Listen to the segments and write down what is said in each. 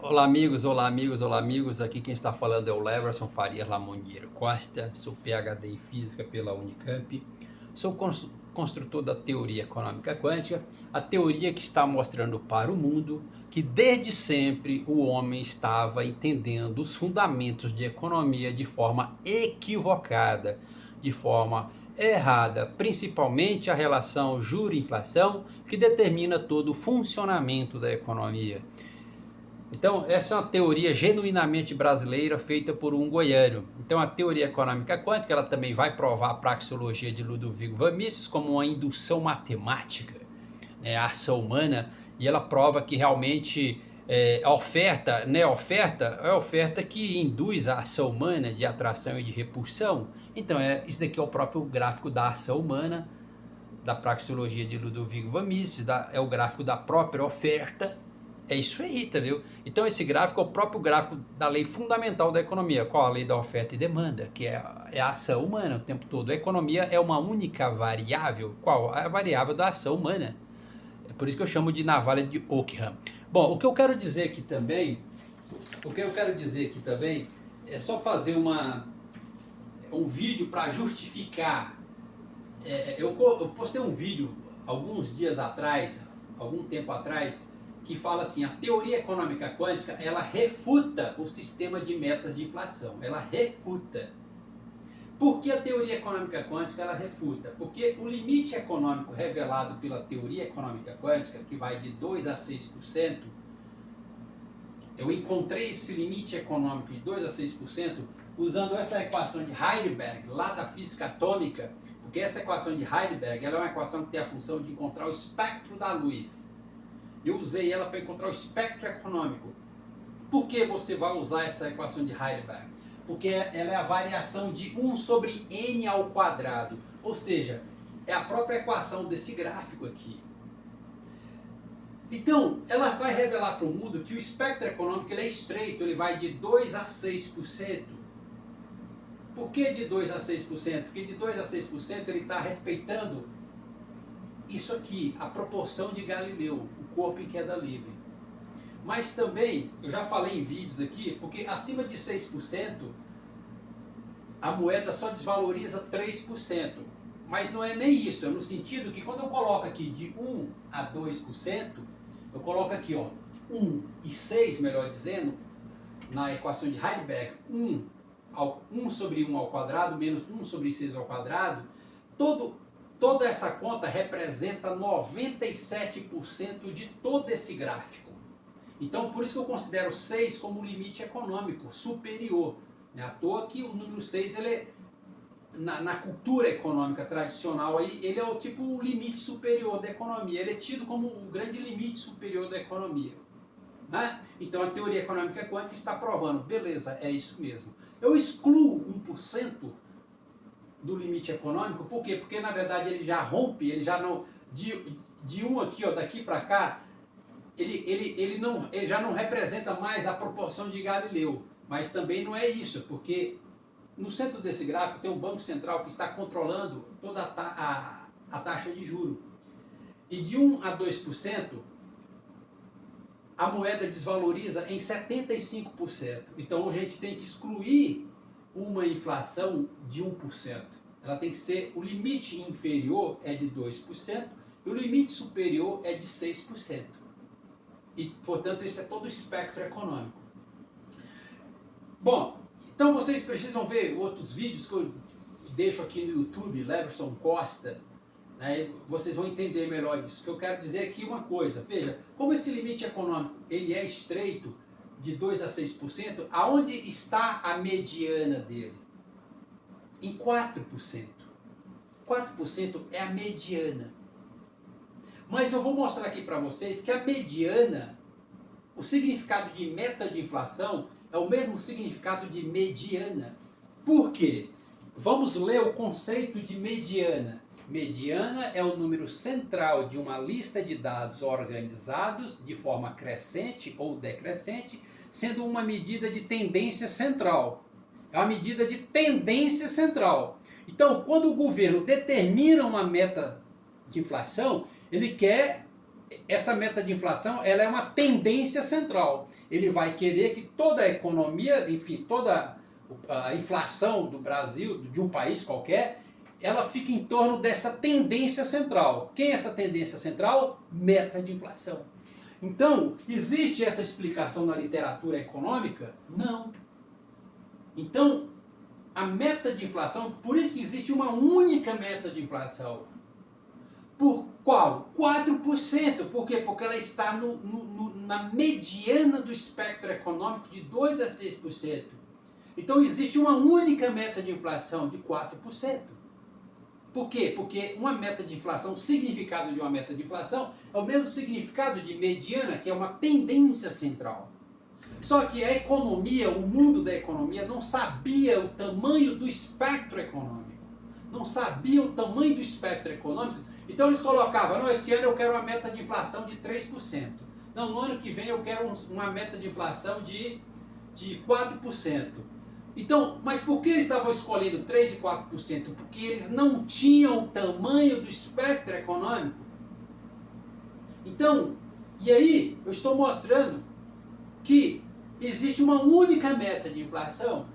Olá amigos, olá amigos, olá amigos. Aqui quem está falando é o Leverson Farias Lamondeiro Costa. Sou PhD em Física pela Unicamp. Sou construtor da teoria econômica quântica, a teoria que está mostrando para o mundo que desde sempre o homem estava entendendo os fundamentos de economia de forma equivocada, de forma errada, principalmente a relação juro-inflação que determina todo o funcionamento da economia. Então, essa é uma teoria genuinamente brasileira feita por um goiano. Então, a teoria econômica quântica ela também vai provar a praxeologia de Ludovico van Mises como uma indução matemática, né, a ação humana, e ela prova que realmente a oferta, né, oferta é a oferta que induz a ação humana de atração e de repulsão. Então, isso daqui é o próprio gráfico da ação humana, da praxeologia de Ludovico van Mises, é o gráfico da própria oferta. É isso aí, entendeu? Então esse gráfico é o próprio gráfico da lei fundamental da economia. Qual a lei da oferta e demanda? Que é a ação humana o tempo todo. A economia é uma única variável. Qual? A variável da ação humana. É por isso que eu chamo de navalha de Ockham. Bom, o que eu quero dizer aqui também, é só fazer um vídeo para justificar. Eu postei um vídeo alguns dias atrás, algum tempo atrás, que fala assim: a teoria econômica quântica ela refuta o sistema de metas de inflação. Ela refuta. Por que a teoria econômica quântica ela refuta? Porque o limite econômico revelado pela teoria econômica quântica, que vai de 2 a 6%, eu encontrei esse limite econômico de 2 a 6% usando essa equação de Heisenberg, lá da física atômica, porque essa equação de Heisenberg ela é uma equação que tem a função de encontrar o espectro da luz. Eu usei ela para encontrar o espectro econômico. Por que você vai usar essa equação de Heisenberg? Porque ela é a variação de 1 sobre n ao quadrado. Ou seja, é a própria equação desse gráfico aqui. Então, ela vai revelar para o mundo que o espectro econômico ele é estreito, ele vai de 2 a 6%. Por que de 2 a 6%? Porque de 2 a 6% ele está respeitando isso aqui, a proporção de Galileu, o corpo em queda livre. Mas também, eu já falei em vídeos aqui, porque acima de 6%, a moeda só desvaloriza 3%. Mas não é nem isso, é no sentido que quando eu coloco aqui de 1 a 2%, eu coloco aqui, ó, 1 e 6, melhor dizendo, na equação de Heisenberg, 1 sobre 1 ao quadrado menos 1 sobre 6 ao quadrado, toda essa conta representa 97% de todo esse gráfico. Então, por isso que eu considero 6 como limite econômico superior. Não é à toa que o número 6, ele é, na cultura econômica tradicional, ele é o tipo o limite superior da economia. Ele é tido como o grande limite superior da economia. Né? Então, a teoria econômica quântica está provando, beleza, é isso mesmo. Eu excluo 1% do limite econômico, por quê? Porque na verdade ele já rompe, ele já não, de um aqui, ó, daqui para cá, ele já não representa mais a proporção de Galileu, mas também não é isso, porque no centro desse gráfico tem um banco central que está controlando toda a taxa de juros, e de 1 a 2%, a moeda desvaloriza em 75%, então a gente tem que excluir uma inflação de 1%. Ela tem que ser, o limite inferior é de 2% e o limite superior é de 6%. E, portanto, esse é todo o espectro econômico. Bom, então vocês precisam ver outros vídeos que eu deixo aqui no YouTube, Leverson Costa, né? Vocês vão entender melhor isso. O que eu quero dizer aqui é uma coisa, veja, como esse limite econômico ele é estreito, de 2 a 6%, aonde está a mediana dele? Em 4%. 4% é a mediana. Mas eu vou mostrar aqui para vocês que a mediana, o significado de meta de inflação é o mesmo significado de mediana. Por quê? Vamos ler o conceito de mediana. Mediana é o número central de uma lista de dados organizados de forma crescente ou decrescente, sendo uma medida de tendência central. É uma medida de tendência central. Então, quando o governo determina uma meta de inflação, ele quer essa meta de inflação, ela é uma tendência central. Ele vai querer que toda a economia, enfim, toda a inflação do Brasil, de um país qualquer, ela fique em torno dessa tendência central. Quem é essa tendência central? Meta de inflação. Então, existe essa explicação na literatura econômica? Não. Então, a meta de inflação, por isso que existe uma única meta de inflação. Por qual? 4%. Por quê? Porque ela está na mediana do espectro econômico de 2 a 6%. Então existe uma única meta de inflação de 4%. Por quê? Porque uma meta de inflação, o significado de uma meta de inflação é o mesmo significado de mediana, que é uma tendência central. Só que a economia, o mundo da economia, não sabia o tamanho do espectro econômico. Não sabia o tamanho do espectro econômico. Então eles colocavam, não, esse ano eu quero uma meta de inflação de 3%. Não, no ano que vem eu quero uma meta de inflação de 4%. Então, mas por que eles estavam escolhendo 3% e 4%? Porque eles não tinham o tamanho do espectro econômico. Então, e aí eu estou mostrando que existe uma única meta de inflação,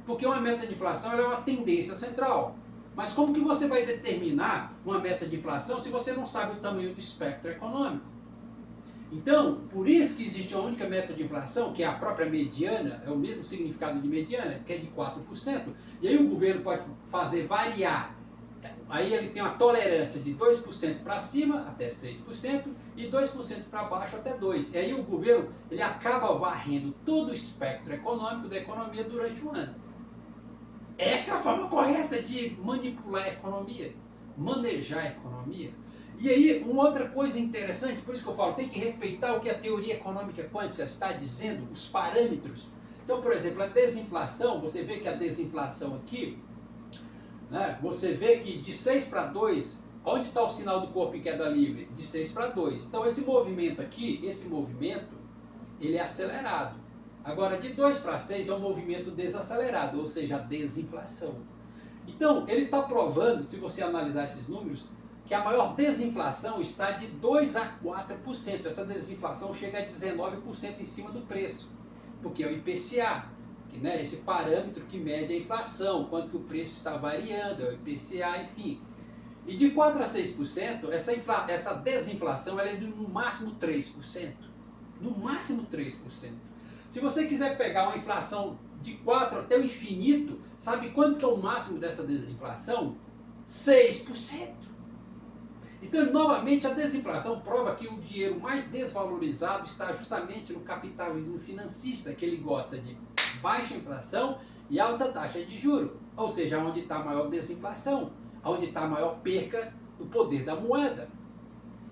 porque uma meta de inflação ela é uma tendência central. Mas como que você vai determinar uma meta de inflação se você não sabe o tamanho do espectro econômico? Então, por isso que existe uma única meta de inflação, que é a própria mediana, é o mesmo significado de mediana, que é de 4%. E aí o governo pode fazer variar. Aí ele tem uma tolerância de 2% para cima, até 6%, e 2% para baixo, até 2%. E aí o governo ele acaba varrendo todo o espectro econômico da economia durante o ano. Essa é a forma correta de manipular a economia, manejar a economia. E aí, uma outra coisa interessante, por isso que eu falo, tem que respeitar o que a teoria econômica quântica está dizendo, os parâmetros. Então, por exemplo, a desinflação, você vê que a desinflação aqui, né, você vê que de 6 para 2, onde está o sinal do corpo em queda livre? De 6 para 2. Então, esse movimento aqui, ele é acelerado. Agora, de 2 para 6 é um movimento desacelerado, ou seja, a desinflação. Então, ele está provando, se você analisar esses números, que a maior desinflação está de 2 a 4%. Essa desinflação chega a 19% em cima do preço, porque é o IPCA, que, né, esse parâmetro que mede a inflação, quanto que o preço está variando, é o IPCA, enfim. E de 4 a 6%, essa desinflação ela é de no máximo 3%. No máximo 3%. Se você quiser pegar uma inflação de 4 até o infinito, sabe quanto que é o máximo dessa desinflação? 6%. Então, novamente, a desinflação prova que o dinheiro mais desvalorizado está justamente no capitalismo financista, que ele gosta de baixa inflação e alta taxa de juros. Ou seja, onde está a maior desinflação, onde está a maior perca do poder da moeda.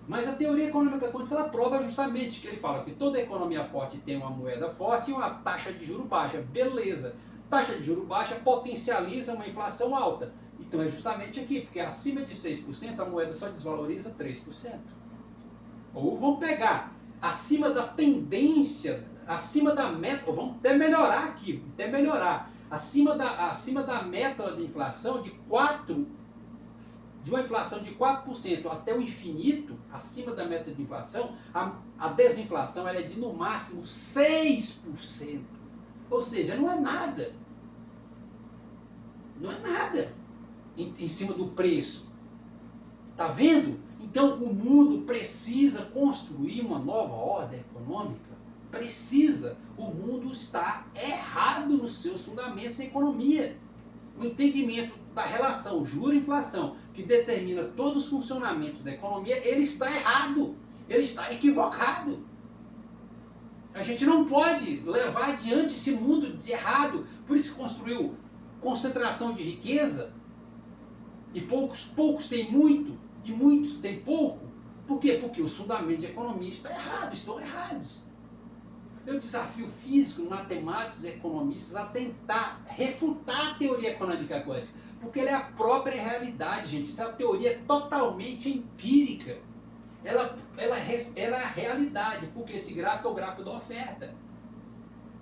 Mas a teoria econômica quântica ela prova justamente que ele fala que toda economia forte tem uma moeda forte e uma taxa de juros baixa. Beleza. Taxa de juros baixa potencializa uma inflação alta. Então é justamente aqui, porque acima de 6% a moeda só desvaloriza 3%. Ou vamos pegar acima da tendência, acima da meta, ou vamos até melhorar aqui, até melhorar. Acima da meta de inflação de 4%, de uma inflação de 4% até o infinito, acima da meta de inflação, a desinflação ela é de no máximo 6%. Ou seja, não é nada. Não é nada em cima do preço. Tá vendo? Então o mundo precisa construir uma nova ordem econômica. Precisa. O mundo está errado nos seus fundamentos da economia. O entendimento da relação juro-inflação, que determina todos os funcionamentos da economia, ele está errado, ele está equivocado. A gente não pode levar adiante esse mundo de errado, por isso que construiu concentração de riqueza, e poucos têm muito, e muitos têm pouco. Por quê? Porque os fundamentos de economia estão errados. Eu desafio físicos, matemáticos e economistas a tentar refutar a teoria econômica quântica, porque ela é a própria realidade, gente. Essa teoria é totalmente empírica. Ela é a realidade, porque esse gráfico é o gráfico da oferta.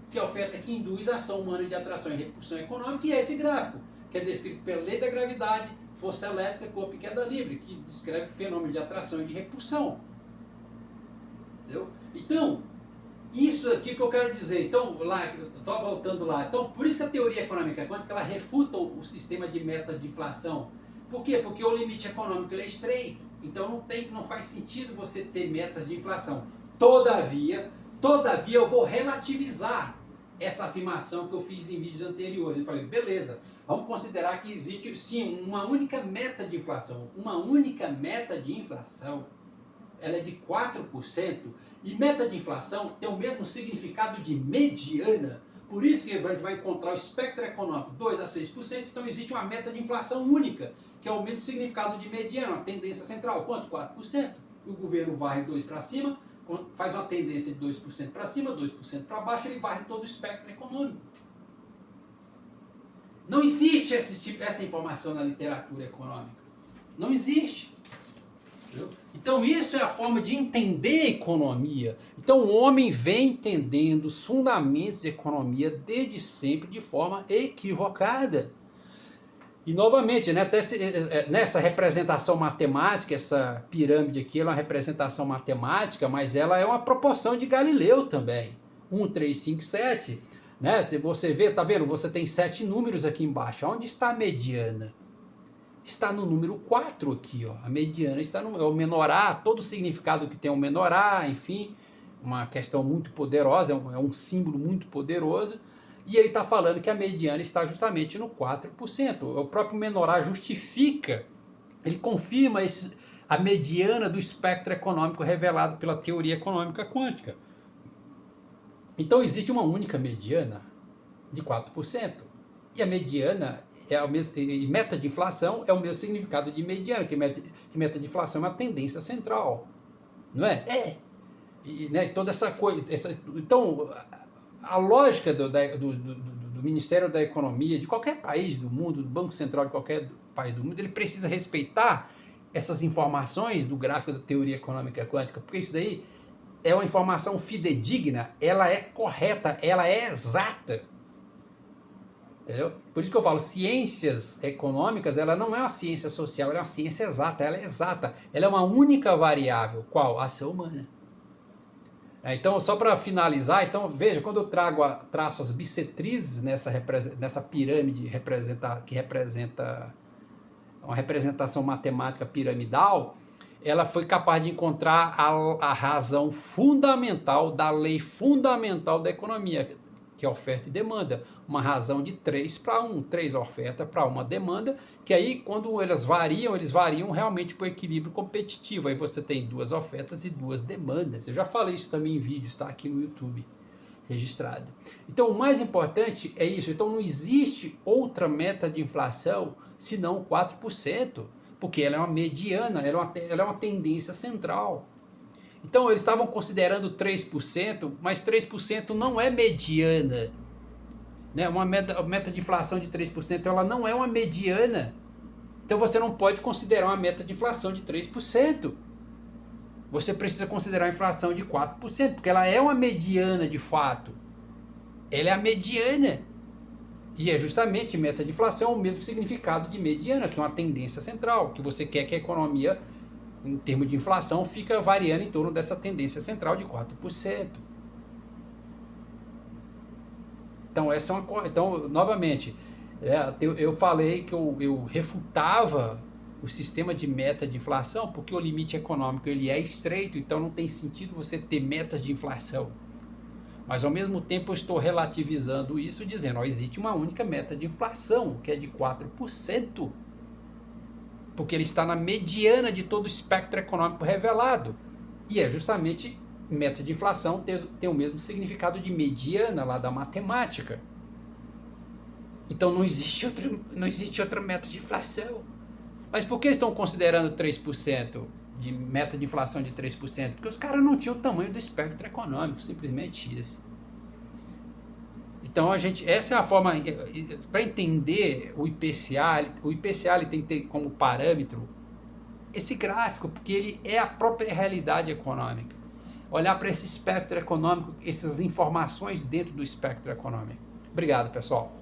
Que é a oferta que induz a ação humana de atração e repulsão econômica, e é esse gráfico, que é descrito pela lei da gravidade, força elétrica, corpo e queda livre, que descreve fenômeno de atração e de repulsão. Entendeu? Então, isso aqui que eu quero dizer. Então, lá, só voltando lá. Então, por isso que a teoria econômica quântica ela refuta o sistema de meta de inflação. Por quê? Porque o limite econômico ele é estreito. Então, não faz sentido você ter metas de inflação. Todavia, eu vou relativizar essa afirmação que eu fiz em vídeos anteriores. Eu falei, beleza, vamos considerar que existe sim uma única meta de inflação. Uma única meta de inflação, ela é de 4%, e meta de inflação tem o mesmo significado de mediana. Por isso que a gente vai encontrar o espectro econômico 2 a 6%, então existe uma meta de inflação única, que é o mesmo significado de mediana, a tendência central. Quanto? 4%. E o governo varre 2 para cima, faz uma tendência de 2% para cima, 2% para baixo, ele varre todo o espectro econômico. Não existe essa informação na literatura econômica. Não existe. Entendeu? Então isso é a forma de entender a economia. Então o homem vem entendendo os fundamentos de economia desde sempre de forma equivocada. E novamente, né, até nessa representação matemática, essa pirâmide aqui ela é uma representação matemática, mas ela é uma proporção de Galileu também. 1, 3, 5, 7. Né? Se você vê, tá vendo? Você tem 7 números aqui embaixo. Onde está a mediana? Está no número 4 aqui. Ó. A mediana está no é o menor A, todo o significado que tem o menor A, enfim, uma questão muito poderosa, é um símbolo muito poderoso. E ele está falando que a mediana está justamente no 4%. O próprio menor A justifica, ele confirma a mediana do espectro econômico revelado pela teoria econômica quântica. Então existe uma única mediana de 4%. E a mediana é o mesmo, e meta de inflação é o mesmo significado de mediana, que meta de inflação é uma tendência central. Não é? É. E, né, toda essa coisa. Então, a lógica do Ministério da Economia, de qualquer país do mundo, do Banco Central de qualquer país do mundo, ele precisa respeitar essas informações do gráfico da teoria econômica quântica, porque isso daí é uma informação fidedigna, ela é correta, ela é exata. Entendeu? Por isso que eu falo, ciências econômicas, ela não é uma ciência social, ela é uma ciência exata, ela é exata. Ela é uma única variável. Qual? A ação humana. Então, só para finalizar, então veja, quando eu traço as bissetrizes nessa pirâmide que representa uma representação matemática piramidal, ela foi capaz de encontrar a razão fundamental da lei fundamental da economia, que é oferta e demanda. Uma razão de 3 para 1, 3 oferta para 1 demanda, que aí quando eles variam realmente para o equilíbrio competitivo. Aí você tem 2 ofertas e 2 demandas. Eu já falei isso também em vídeo, está aqui no YouTube registrado. Então o mais importante é isso. Então não existe outra meta de inflação senão 4%, porque ela é uma mediana, ela é uma tendência central. Então eles estavam considerando 3%, mas 3% não é mediana. Né? Uma meta de inflação de 3% ela não é uma mediana. Então você não pode considerar uma meta de inflação de 3%. Você precisa considerar a inflação de 4%, porque ela é uma mediana de fato. Ela é a mediana. E é justamente meta de inflação o mesmo significado de mediana, que é uma tendência central, que você quer que a economia, em termos de inflação, fica variando em torno dessa tendência central de 4%. Então, então novamente, eu falei que eu refutava o sistema de meta de inflação, porque o limite econômico ele é estreito, então não tem sentido você ter metas de inflação. Mas ao mesmo tempo eu estou relativizando isso, dizendo que existe uma única meta de inflação, que é de 4%. Porque ele está na mediana de todo o espectro econômico revelado. E é justamente meta de inflação tem o mesmo significado de mediana lá da matemática. Então não existe outra meta de inflação. Mas por que eles estão considerando 3%? De meta de inflação de 3%? Porque os caras não tinham o tamanho do espectro econômico, simplesmente isso. Então essa é a forma, para entender o IPCA ele tem que ter como parâmetro esse gráfico, porque ele é a própria realidade econômica. Olhar para esse espectro econômico, essas informações dentro do espectro econômico. Obrigado, pessoal.